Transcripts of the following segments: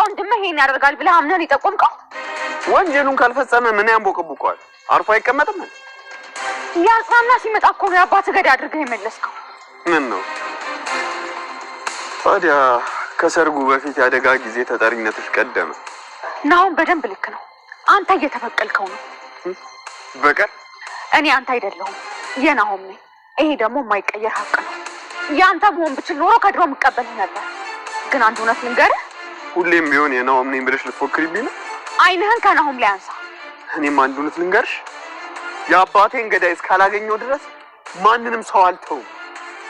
ወንድምህ ይሄን ያደርጋል ብለህ አምነን ይጠቆምከው? ወንጀሉን ካልፈጸመ ምን ያንቦቀቡቀዋል? አርፎ አይቀመጥም። ያጽናና ሲመጣ እኮ ነው አባትህ ገዳ አድርገህ የመለስከው። ምን ነው ታዲያ ከሰርጉ በፊት ያደጋ ጊዜ ተጠሪነትሽ ቀደመ። ናሁን በደንብ ልክ ነው። አንተ እየተበቀልከው ነው። በቀል? እኔ አንተ አይደለሁም የናሆም ነኝ። ይሄ ደግሞ የማይቀየር ሀቅ ነው። ያንተ መሆን ብችል ኖሮ ከድሮ መቀበል ነበር። ግን አንድ እውነት ልንገርህ፣ ሁሌም ቢሆን የናሆም ነኝ ብለሽ ልትፎክሪብኝ ነው። አይንህን ከናሆም ላይ አንሳ። እኔም አንድ እውነት ልንገርሽ፣ የአባቴን ገዳይ እስካላገኘው ድረስ ማንንም ሰው አልተውም።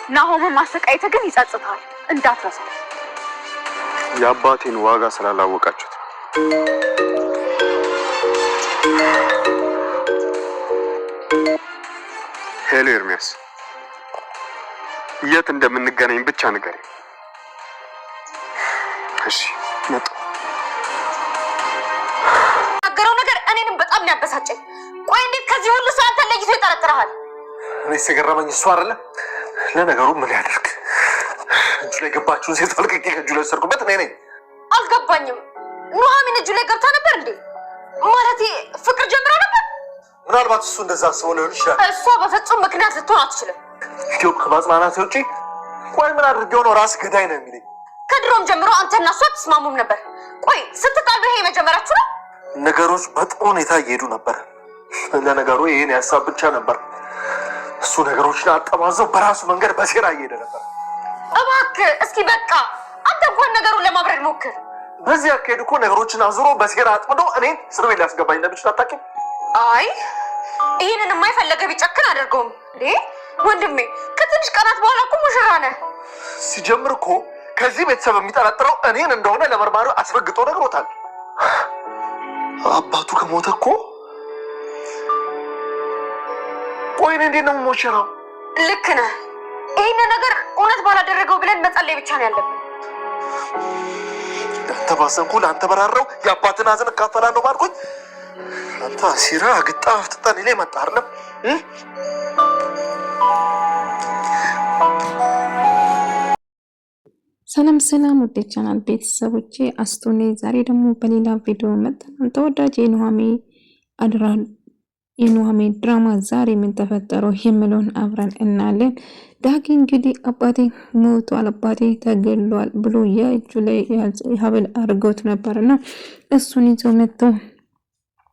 ናሆምን ማሰቃየት ግን ይጸጽታል፣ እንዳትረሳ። የአባቴን ዋጋ ስላላወቃችሁት። ሄሎ ኤርሚያስ፣ የት እንደምንገናኝ ብቻ ንገረኝ። እሺ መጣሁ። ነገረው ነገር እኔንም በጣም ያበሳጨኝ። ቆይ እንዴት ከዚህ ሁሉ ሰው አንተ ለይቶ ይጠረጥራል? እኔ ሲገረመኝ እሱ አይደለ። ለነገሩ ምን ያደርግ፣ እጁ ላይ ገባችሁን ሴት አልቀቄ ከእጁ ላይ ሰርኩበት እኔ ነኝ። አልገባኝም። ኑሐሚን እጁ ላይ ገብታ ነበር እንዴ? ማለቴ ፍቅር ጀምራ ነበር? ምናልባት እሱ እንደዛ አስበው ሊሆን ይችላል። እሷ በፍጹም ምክንያት ልትሆን አትችልም። ኢትዮጵ ከማጽናናት ውጪ ቆይ ምን አድርጌው ነው ራስ ገዳይ ነው የሚለኝ? ከድሮም ጀምሮ አንተና እሷ አትስማሙም ነበር። ቆይ ስትጣሉ ይሄ መጀመራችሁ ነው? ነገሮች በጥሩ ሁኔታ እየሄዱ ነበር። ለነገሩ ይሄን ያሳብ ብቻ ነበር። እሱ ነገሮችን አጠማዘው በራሱ መንገድ በሴራ እየሄደ ነበር። እባክህ እስኪ በቃ አንተ እንኳን ነገሩን ለማብረድ ሞክር። በዚህ አካሄድ እኮ ነገሮችን አዙሮ በሴራ አጥምዶ እኔን እስር ቤት ሊያስገባኝ እንደሚችል አታውቂም? አይ ይሄንን የማይፈለገ ቢጨክን አድርገውም ወንድሜ፣ ከትንሽ ቀናት በኋላ እኮ ሙሽራ ነህ። ሲጀምር እኮ ከዚህ ቤተሰብ የሚጠረጥረው እኔን እንደሆነ ለመርማሪው አስረግጦ ነግሮታል። አባቱ ከሞተ እኮ ቆይ እኔ እንዴት ነው የምሞሸረው? ልክ ነህ። ይህን ነገር እውነት ባላደረገው ብለን መጸለይ ብቻ ነው ያለብን። አንተ ባሰንኩ ለአንተ በራራው የአባትን ሀዘን እካፈላለሁ ባልኩኝ አንተ ሲራ ግጣ ፍጥጠን ላይ መጣ አይደለም። ሰላም ሰላም፣ ወደ ቻናል ቤተሰቦቼ አስቶኔ ዛሬ ደግሞ በሌላ ቪዲዮ መጣን። ተወዳጅ የኑሐሚን ድራማ ዛሬ ምን ተፈጠረው የሚለውን አብረን እናያለን። ዳጊ እንግዲህ አባቴ ሞቷል፣ አባቴ ተገሏል ብሎ የእጁ ላይ ሀብል አድርገውት ነበርና እሱን ይዞ መጥቶ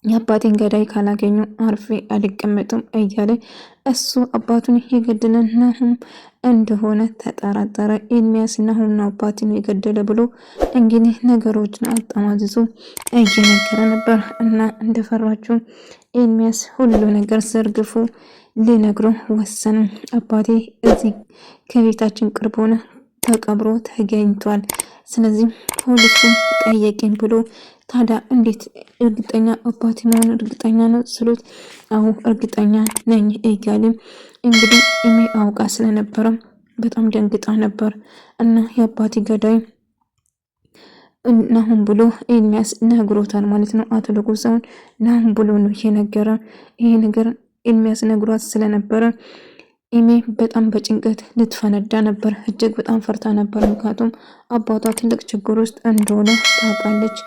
የአባቴን ገዳይ ካላገኙ አርፌ አልቀመጥም እያለ እሱ አባቱን የገደለ ናሆም እንደሆነ ተጠራጠረ። ኤርሚያስ ናሆም ነው አባቱን የገደለ ብሎ እንግዲህ ነገሮችን አጣማዝዞ እየነገረ ነበር እና እንደፈራችሁ ኤርሚያስ ሁሉ ነገር ዘርግፎ ሊነግሮ ወሰነ። አባቴ እዚህ ከቤታችን ቅርብ ሆነ ተቀብሮ ተገኝቷል። ስለዚህ ፖሊሱን ጠየቀኝ ብሎ ታዲያ እንዴት እርግጠኛ አባቴ መሆን እርግጠኛ ነው ስሉት፣ አዎ እርግጠኛ ነኝ እያለም እንግዲህ እኔ አውቃ ስለነበረ በጣም ደንግጣ ነበር እና የአባቴ ገዳይ ናሆም ብሎ ኤርሚያስ ነግሮታል ማለት ነው። አቶ ለጎሳውን ናሆም ብሎ ነው የነገረ። ይሄ ነገር ኤርሚያስ ነግሯት ስለነበረ ኢሜ በጣም በጭንቀት ልትፈነዳ ነበር። እጅግ በጣም ፈርታ ነበር። ምክንያቱም አባቷ ትልቅ ችግር ውስጥ እንደሆነ ታውቃለች።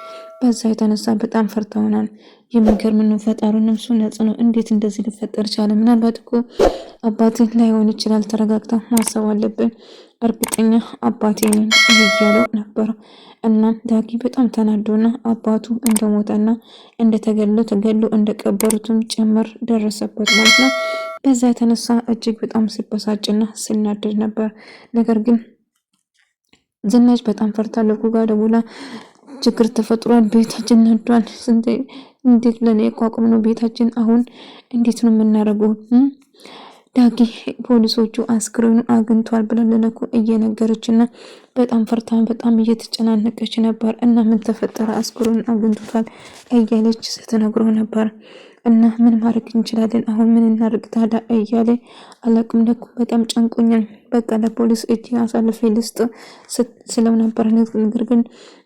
በዛ የተነሳ በጣም ፈርታ ሆናል። የሚገርም ነው። ፈጣሪ ነፍሱ ነጽ ነው። እንዴት እንደዚህ ሊፈጠር ቻለ? ምናልባት እኮ አባቴ ላይሆን ይችላል። ተረጋግታ ማሰብ አለብን። እርግጠኛ አባቴ ነኝ እያለው ነበር እና ዳጊ በጣም ተናዶና አባቱ እንደሞተና ተገሎ እንደቀበሩትም ጭምር ደረሰበት ማለት ነው። በዛ የተነሳ እጅግ በጣም ሲበሳጭና ሲናደድ ነበር። ነገር ግን ዝናሽ በጣም ፈርታ ለኩ ጋር ደውላ ችግር ተፈጥሯል፣ ቤታችን ነዷል፣ እንዴት ለኔ ቋቁም ነው ቤታችን አሁን እንዴት ነው የምናደርገው? ዳጊ ፖሊሶቹ አስክሬኑ አግኝቷል ብለን ለነኩ እየነገረችና በጣም ፈርታ በጣም እየተጨናነቀች ነበር። እና ምን ተፈጠረ? አስክሬኑ አግኝቷል እያለች ስትነግረው ነበር። እና ምን ማድረግ እንችላለን? አሁን ምን እናድርግ ታዲያ እያለ አላቅም ለኩ በጣም ጨንቆኛል፣ በቃ ለፖሊስ እጅ አሳልፌ ልስጥ ስለው ነበር። ነገር ግን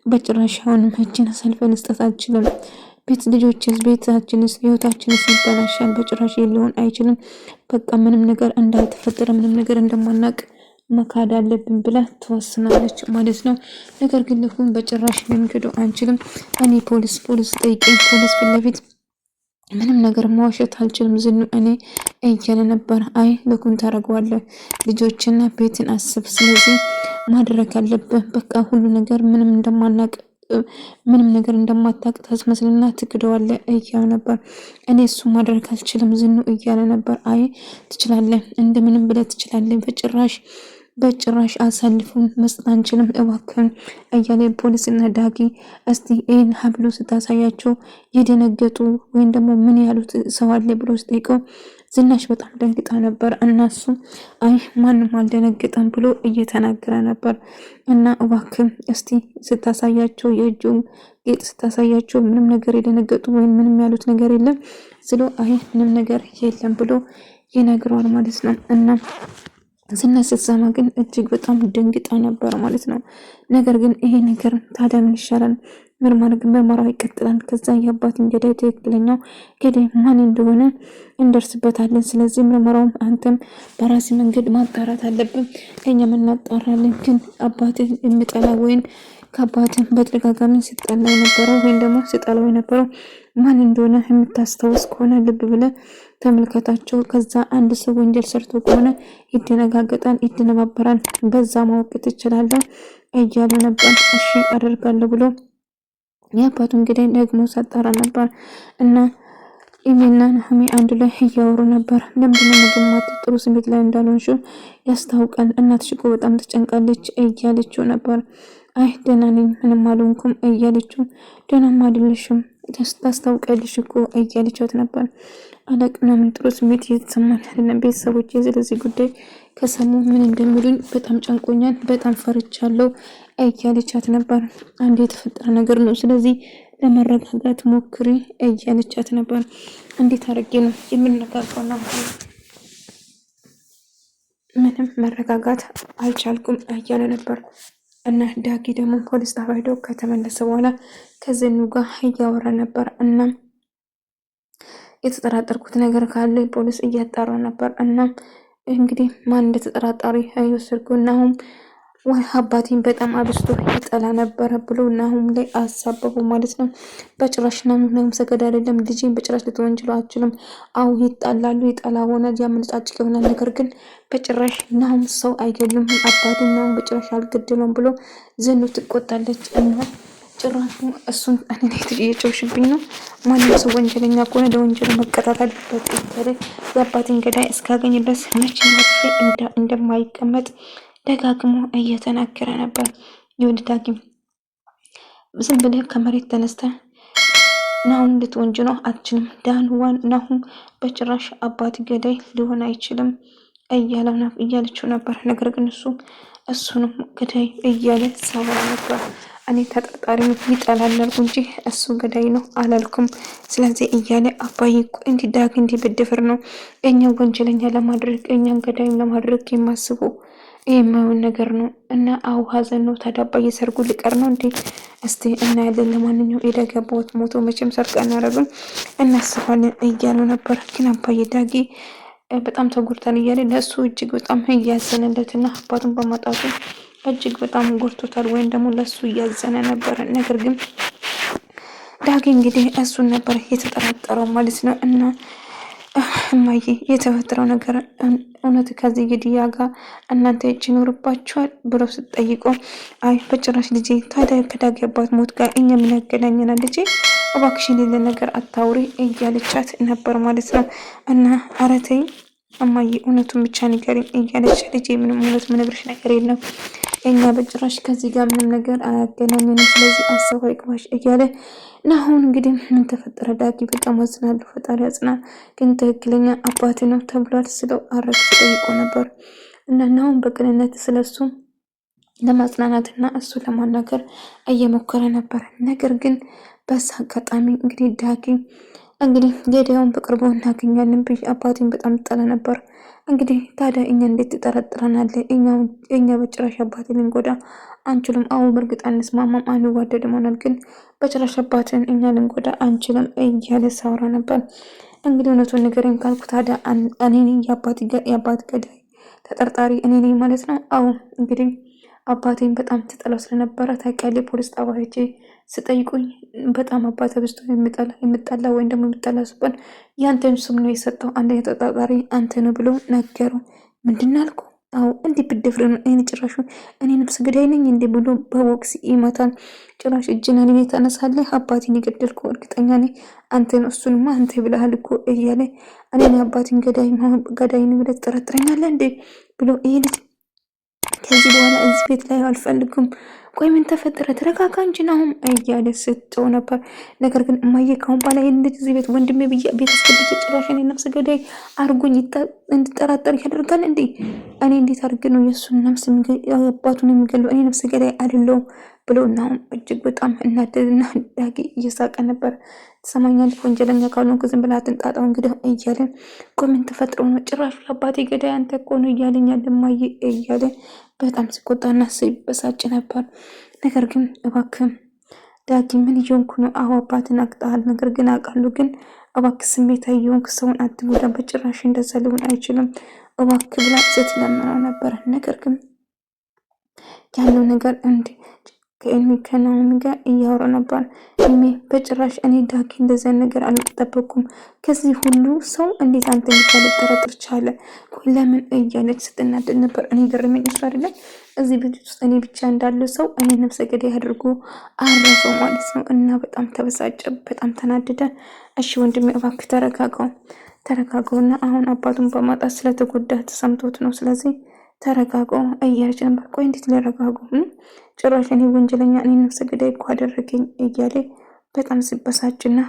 በጭራሽ አሁንም እጅን አሳልፌ ልስጠት አልችልም። ቤት ልጆችስ፣ ቤታችንስ፣ ህይወታችንስ ይበላሻል። በጭራሽ ሊሆን አይችልም። በቃ ምንም ነገር እንዳልተፈጠረ ምንም ነገር እንደማናቅ መካድ አለብን ብላ ትወስናለች ማለት ነው። ነገር ግን ልኩን በጭራሽ ልንክደው አንችልም። እኔ ፖሊስ ጠይቀኝ፣ ፖሊስ ፊት ለፊት ምንም ነገር መዋሸት አልችልም ዝኑ እኔ እያለ ነበር። አይ ልኩን ታደርገዋለህ፣ ልጆችና ቤትን አስብ፣ ስለዚህ ማድረግ አለብህ። በቃ ሁሉ ነገር ምንም ነገር እንደማታውቅ ታስመስልና ትክደዋለህ እያለ ነበር። እኔ እሱ ማድረግ አልችልም ዝኑ እያለ ነበር። አይ ትችላለህ፣ እንደምንም ብለህ ትችላለህ፣ በጭራሽ አሳልፉን መስጠት አንችልም እባክህን እያለ ፖሊስና ዳጊ እስቲ ይህን ሀብሎ ስታሳያቸው የደነገጡ ወይም ደግሞ ምን ያሉት ሰው አለ ብሎ ስጠይቀው ዝናሽ በጣም ደንግጣ ነበር። እናሱ አይ ማንም አልደነገጠም ብሎ እየተናገረ ነበር። እና እባክህን እስቲ ስታሳያቸው የእጁን ጌጥ ስታሳያቸው ምንም ነገር የደነገጡ ወይም ምንም ያሉት ነገር የለም ስሎ አይ ምንም ነገር የለም ብሎ ይነግረዋል ማለት ነው። እና ዝናሽ ስትሰማ ግን እጅግ በጣም ደንግጣ ነበር ማለት ነው። ነገር ግን ይሄ ነገር ታዲያ ምን ይሻላል? ምርመራው ይቀጥላል። ከዛ የአባትን ገዳይ ትክክለኛው ገዳይ ማን እንደሆነ እንደርስበታለን። ስለዚህ ምርመራውም አንተም በራሲ መንገድ ማጣራት አለብን፣ እኛም እናጣራለን። ግን አባትን የምጠላ ወይም ከአባትን በተደጋጋሚ ሲጣላ የነበረው ወይም ደግሞ ሲጣላው የነበረው ማን እንደሆነ የምታስታውስ ከሆነ ልብ ብለህ ተመልከታቸው። ከዛ አንድ ሰው ወንጀል ሰርቶ ከሆነ ይደነጋገጣል፣ ይደነባበራል፣ በዛ ማወቅ ትችላለህ እያለ ነበር። እሺ አደርጋለሁ ብሎ የአባቱ እንግዲህ ደግሞ ሳጣራ ነበር። እና ኢሜና ናሆሚ አንድ ላይ እያወሩ ነበር። ለምንድነው መገማት ጥሩ ስሜት ላይ እንዳልሆንሽ ያስታውቃል፣ እናትሽ እኮ በጣም ተጨንቃለች እያለችው ነበር። አይ ደህና ነኝ ምንም አልሆንኩም እያለችው ደህናም አይደለሽም ታስታውቂያለሽ እኮ እያለቻት ነበር። አላቅና ምን ጥሩ ስሜት እየተሰማኝ አይደለም። ቤተሰቦች ስለዚህ ጉዳይ ከሰሙ ምን እንደሚሉኝ በጣም ጨንቆኛል፣ በጣም ፈርቻለሁ እያለቻት ነበር። አንድ የተፈጠረ ነገር ነው፣ ስለዚህ ለመረጋጋት ሞክሪ እያለቻት ነበር። እንዴት አድርጌ ነው የምንነጋገረው? ነው ምንም መረጋጋት አልቻልኩም እያለ ነበር። እና ዳጊ ደግሞ ፖሊስ ጣቢያ ሄዶ ከተመለሰ በኋላ ከዝኑ ጋር እያወራ ነበር። እና የተጠራጠርኩት ነገር ካለ ፖሊስ እያጣራ ነበር። እና እንግዲህ ማን እንደተጠራጣሪ አይወሰድኩ እናሁም አባቴን በጣም አብስቶ ይጠላ ነበረ ብሎ እናሁም ላይ አሳበቡ ማለት ነው። በጭራሽ ናም ሰገድ አይደለም ልጄን በጭራሽ ልትወንጅለው አችልም። አው ይጣላሉ፣ ይጠላ ሆነ ያመነጫጭቅ ይሆናል። ነገር ግን በጭራሽ ናም ሰው አይገሉም፣ አባቴን ናም በጭራሽ አልገደለውም ብሎ ዝኑ ትቆጣለች። እና ጭራሹ እሱን እኔ እየጮሽብኝ ነው፣ ማንም ሰው ወንጀለኛ ከሆነ ለወንጀሉ መቀጣት አለበት እያለ የአባቴን ገዳይ እስካገኝ ድረስ መቼም እንደማይቀመጥ ደጋግሞ እየተናገረ ነበር። ይኸውልህ ዳጊም ዝም ብለህ ከመሬት ተነስተህ ናሁን ልትወንጅለው አትችልም። ናሁን በጭራሽ አባት ገዳይ ሊሆን አይችልም እያለችው ነበር። ነገር ግን እሱንም ገዳይ እያለ ሳወራ ነበር። እኔ ተጠርጣሪ ይጠላል አልኩ እንጂ እሱ ገዳይ ነው አላልኩም። ስለዚህ እያለ አባዬ እኮ እንዲህ ዳግ እንዲህ ብድፍር ነው እኛን ወንጀለኛ ለማድረግ እኛን ገዳይም ለማድረግ የማስበው ይህ የማይሆን ነገር ነው። እና አው ሀዘን ነው። ታዲያ አባዬ ሰርጉ ሊቀር ነው እንዴ? እስቲ እናያለን። ለማንኛውም የዳጊ ሞቶ መቼም ሰርግ አናደርግም እናስባለን እያሉ ነበር። ግን አባዬ ዳጊ በጣም ተጎድቷል እያለ ለእሱ እጅግ በጣም እያዘነለትና አባቱን በማጣቱ እጅግ በጣም ጎድቶታል፣ ወይም ደግሞ ለእሱ እያዘነ ነበር። ነገር ግን ዳጊ እንግዲህ እሱን ነበር የተጠራጠረው ማለት ነው። እና እማዬ የተፈጠረው ነገር እውነት ከዚህ ግድያ ጋር እናንተ እጅ ይኖርባችኋል ብሎ ስትጠይቆ አይ በጭራሽ ልጄ፣ ታዲያ ከዳጊ አባት ሞት ጋር እኛ ምን ያገናኘናል ልጄ፣ እባክሽን የሌለ ነገር አታውሪ እያለቻት ነበር ማለት ነው። እና ኧረ ተይ እማዬ እውነቱን ብቻ ንገሪኝ እያለች ልጄ ምንም እውነት ምነግርሽ ነገር የለም እኛ በጭራሽ ከዚህ ጋር ምንም ነገር አያገናኘንም፣ ስለዚህ አሰብ አይቅባሽ እያለ ናሁን እንግዲህ ምን ተፈጠረ ዳጊ በጣም አዝናለሁ፣ ፈጣሪ አጽና፣ ግን ትክክለኛ አባት ነው ተብሏል ስለው አረግ ጠይቆ ነበር። እና ናሁን በቅንነት ስለሱ ለማጽናናትና እሱ ለማናገር እየሞከረ ነበር። ነገር ግን በዛ አጋጣሚ እንግዲህ ዳጊ እንግዲህ ገዳዩን በቅርቡ እናገኛለን ብዬ አባቴን በጣም ጠላ ነበር። እንግዲህ ታዲያ እኛ እንዴት ትጠረጥረናለህ? እኛ በጭራሽ አባቴን ልንጎዳ አንችልም። አዎ በእርግጥ አንስማማም፣ አንዋደድም ሆናል፣ ግን በጭራሽ አባትን እኛ ልንጎዳ አንችልም እያለ ሳውራ ነበር። እንግዲህ እውነቱን ንገረኝ ካልኩ ታዲያ እኔ የአባት ገዳይ ተጠርጣሪ እኔ ነኝ ማለት ነው። አዎ እንግዲህ አባቴን በጣም ትጠላው ስለነበረ ታውቂያለሽ፣ ፖሊስ ጣቢያ ሄጄ ስጠይቁኝ በጣም አባተ ብስቶ የምጠላ ወይም ደግሞ የምጠላ ሲባል ያንተን ስም ነው የሰጠው፣ አንደኛ ተጠርጣሪ አንተ ነው ብሎ ነገሩ። ምንድን አልኩ? አዎ እንዲህ ብደፍር ነው እኔ ጭራሹ እኔ ነፍስ ገዳይ ነኝ እንዲህ ብሎ በቦክስ ይመታል። ጭራሽ እጅና እኔ ተነሳለህ አባቴን የገደልኩ እርግጠኛ ነኝ አንተ ነው፣ እሱንማ አንተ ብለሃል እኮ እያለ እኔ አባቴን ገዳይ ነው ብለህ ትጠረጥረኛለህ እንዴ ብሎ ይሄ ልጅ ከዚህ በኋላ እዚህ ቤት ላይ አልፈልግም። ቆይ ምን ተፈጠረ? ተረጋጋ እንጂ ናሁም እያለ ስትጮህ ነበር። ነገር ግን እማዬ ካሁን በኋላ እዚህ ቤት ወንድሜ ቤት አስገብቼ ጭራሽ እኔ ነፍስ ገዳይ አርጎኝ እንድጠራጠር ያደርጋል እንዴ? እኔ እንዴት አድርጌ ነው የእሱን ነፍስ አባቱን የሚገለው? እኔ ነፍስ ገዳይ አይደለሁም ብሎ ናሁም እጅግ በጣም እናደድና ዳጊ እየሳቀ ነበር። ትሰማኛለህ? ወንጀለኛ ካልሆንኩ ዝም ብለህ አትንጣጣው እንግዲህ እያለ ቆይ ምን ተፈጥሮ ነው? ጭራሽ አባቴ ገዳይ አንተ እኮ ነው እያለኛል እማዬ እያለ በጣም ሲቆጣና ሲበሳጭ ነበር። ነገር ግን እባክህ ዳጊ ምን እየሆንኩ ነው? አዎ አባትን አቅጣሃል፣ ነገር ግን አውቃለሁ፣ ግን እባክህ ስሜታዊ እየሆንክ ሰውን አትጎዳ፣ በጭራሽ እንደዛ ሊሆን አይችልም እባክህ ብላ ስትለምነው ነበር። ነገር ግን ያለው ነገር እንዲ ከናሆም ጋር እያወራ ነበር። እኔ በጭራሽ እኔ ዳጊ እንደዛ ነገር አልጠበኩም። ከዚህ ሁሉ ሰው እንዴት አንተ ልጠረጥር ቻለ? ለምን እያለች ስትናደድ ነበር። እኔ ገረመኝ እሱ አይደለም እዚህ ቤት ውስጥ እኔ ብቻ እንዳለ ሰው እኔ ነፍሰ ገዳይ አድርጎ አረፈው ማለት ነው። እና በጣም ተበሳጨ፣ በጣም ተናደደ። እሺ ወንድሜ እባክህ ተረጋጋውና አሁን አባቱን በማጣት ስለተጎዳ ተሰምቶት ነው። ስለዚህ ተረጋጋው እያለች ነበር። ቆይ እንዴት ሊረጋጉ? ጭራሽ እኔ ወንጀለኛ እኔ ነፍሰ ገዳይ እኮ አደረገኝ እያለ በጣም ሲበሳጭና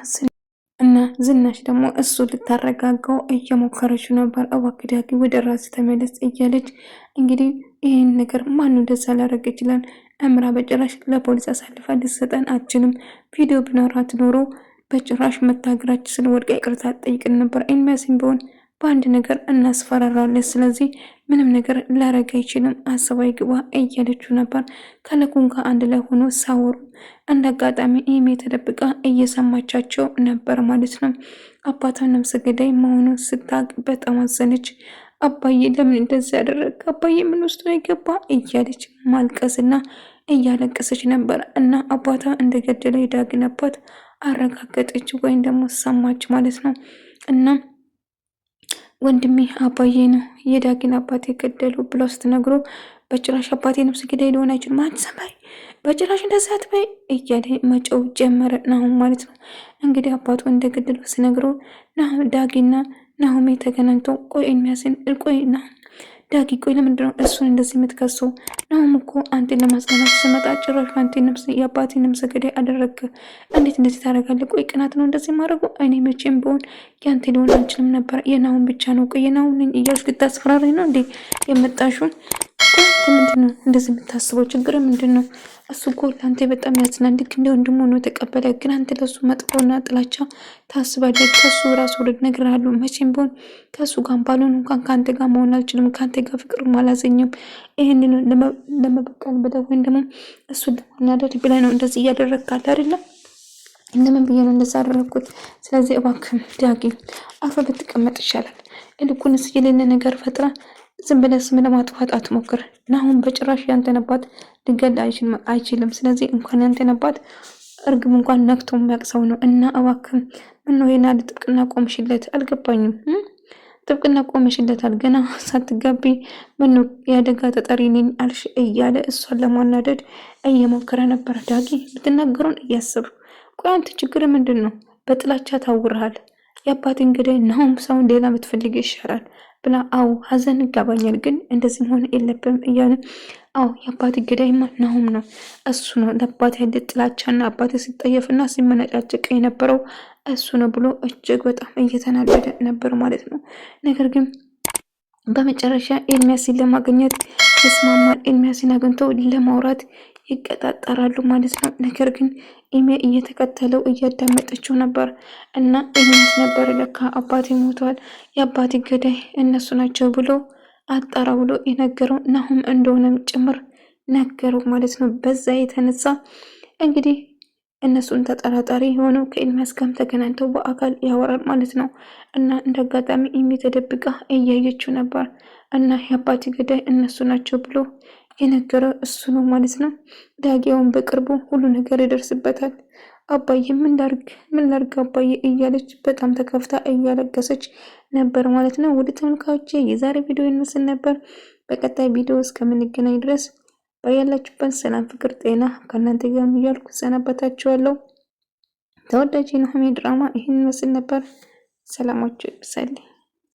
ዝናሽ ደግሞ እሱ ልታረጋጋው እየሞከረች ነበር። እባክህ ዳጊ ወደ ራስ ተመለስ እያለች እንግዲህ ይህን ነገር ማን እንደዛ ሊያደርግ ይችላል? እምራ በጭራሽ ለፖሊስ አሳልፋ ልትሰጠን አችልም። ቪዲዮ ቢኖራት ኖሮ በጭራሽ መታገራችን ስለወድቃ ይቅርታ ጠይቅን ነበር። ኤልሚያስም ቢሆን በአንድ ነገር እናስፈራራለን። ስለዚህ ምንም ነገር ላረግ አይችልም፣ አስባይ ግባ እያለችው ነበር። ከለኩን ጋር አንድ ላይ ሆኖ ሳወሩ እንደ አጋጣሚ ኢሜ ተደብቃ እየሰማቻቸው ነበር ማለት ነው። አባቷ ነፍሰ ገዳይ መሆኑን ስታቅ በጣም አዘነች። አባዬ ለምን እንደዚህ ያደረግ? አባዬ ምን ውስጥ ነው የገባ? እያለች ማልቀስና እያለቀሰች ነበር። እና አባቷ እንደገደለ የዳግን አባት አረጋገጠች ወይም ደግሞ ሰማች ማለት ነው። እና ወንድሜ አባዬ ነው የዳጊን አባት የገደሉ ብለው ስትነግሮ በጭራሽ አባቴ ነፍሰ ገዳይ ሊሆን አይችልም፣ አትሰማይ፣ በጭራሽ እንደዛ አትበይ እያለ መጮው ጀመረ ናሁም ማለት ነው። እንግዲህ አባቱ እንደገደሉ ሲነግሮ ዳጊና ናሁሜ ተገናኝተው ቆይ ኤልሚያስን ቆይ ዳጊ ቆይ ለምንድን ነው እሱን እንደዚህ የምትከሰው? ናሁም እኮ አንቴን ለማጽናናት ስመጣ ጭራሽ የአባቴ ነፍሰ ገዳይ አደረግክ፣ እንዴት እንደዚህ ታደርጋለህ? ቆይ ቅናት ነው እንደዚህ ማድረጉ? እኔ መቼም ቢሆን ያንተ ሊሆን አንችልም ነበር፣ የናሁም ብቻ ነው። ቆይ የናሁም ነኝ እያልሽ ልታስፈራሪኝ ነው እንዴ የመጣሽው? ምንድን ነው እንደዚህ የምታስበው? ችግር ምንድን ነው? እሱ እኮ ለአንተ በጣም ያዝናል፣ ልክ እንደ ወንድሙ ነው የተቀበለ። ግን አንተ ለሱ መጥፎና ጥላቻ ታስባለህ። ከሱ ራሱ ወደ እነግርሃለሁ፣ መቼም ቢሆን ከሱ ጋር ባልሆን እንኳን ከአንተ ጋር መሆን አልችልም፣ ከአንተ ጋር ፍቅርም አላዘኝም። ይህንን ለመበቀል ብለህ ወይም ደግሞ እሱን ለማናደድ ብለህ ነው እንደዚህ እያደረግካለ አይደለም? እንደምን ብዬ ነው እንደዛ አደረግኩት? ስለዚህ እባክህ ዳጊ አርፈህ ብትቀመጥ ይሻላል። ይልቁንስ የሌለ ነገር ፈጥራ ዝም ብለህ ስም ለማጥፋት አትሞክር። ናሁም በጭራሽ ያንተን አባት ሊገል አይችልም። ስለዚህ እንኳን ያንተን አባት እርግብ እንኳን ነክቶ የሚያቅሰው ነው። እና እባክህ ምነው ይሄን ያህል ጥብቅና ቆምሽለት? አልገባኝም። ጥብቅና ቆምሽለታል ገና ሳትጋቢ ምነው የአደጋ ተጠሪ ነኝ አልሽ? እያለ እሷን ለማናደድ እየሞከረ ነበር። ዳጊ ብትናገሩን እያስብ ቆይ አንተ ችግር ምንድን ነው? በጥላቻ ታውርሃል። የአባትን ገዳይ ናሁም ሰውን ሌላ ብትፈልግ ይሻላል ብላ አው ሀዘን ይጋባኛል፣ ግን እንደዚህ መሆን የለብም እያለ አው የአባት ገዳይማ ናሁም ነው፣ እሱ ነው ለአባት ያለ ጥላቻና አባት ሲጠየፍና ሲመነጫጭቅ የነበረው እሱ ነው ብሎ እጅግ በጣም እየተናደደ ነበር ማለት ነው። ነገር ግን በመጨረሻ ኤልሚያስን ለማግኘት ይስማማል። ኤልሚያስን አግኝተው ለማውራት ይቀጣጠራሉ ማለት ነው። ነገር ግን ኢሜ እየተከተለው እያዳመጠችው ነበር እና ኤልሚያስ ነበር ለካ አባቴ ሞቷል፣ የአባቴ ገዳይ እነሱ ናቸው ብሎ አጣራ ብሎ የነገረው ናሁም እንደሆነም ጭምር ነገረው ማለት ነው። በዛ የተነሳ እንግዲህ እነሱን ተጠራጣሪ የሆነው ከኤልሚያስ ጋርም ተገናኝተው በአካል ያወራል ማለት ነው። እና እንደ አጋጣሚ ኢሚ ተደብቃ እያየችው ነበር። እና የአባቴ ገዳይ እነሱ ናቸው ብሎ የነገረው እሱ ነው ማለት ነው። ዳጊያውን በቅርቡ ሁሉ ነገር ይደርስበታል። አባዬ ምን ላርግ አባዬ እያለች በጣም ተከፍታ እያለቀሰች ነበር ማለት ነው። ወደ ተመልካቾቼ የዛሬ ቪዲዮ ይመስል ነበር። በቀጣይ ቪዲዮ እስከምንገናኝ ድረስ ባያላችሁበት ሰላም፣ ፍቅር፣ ጤና ከእናንተ ጋር እያልኩ ሰናበታችኋለሁ። ተወዳጅ የኑሃሚን ድራማ ይህን ይመስል ነበር። ሰላማችሁ ይብዛልኝ።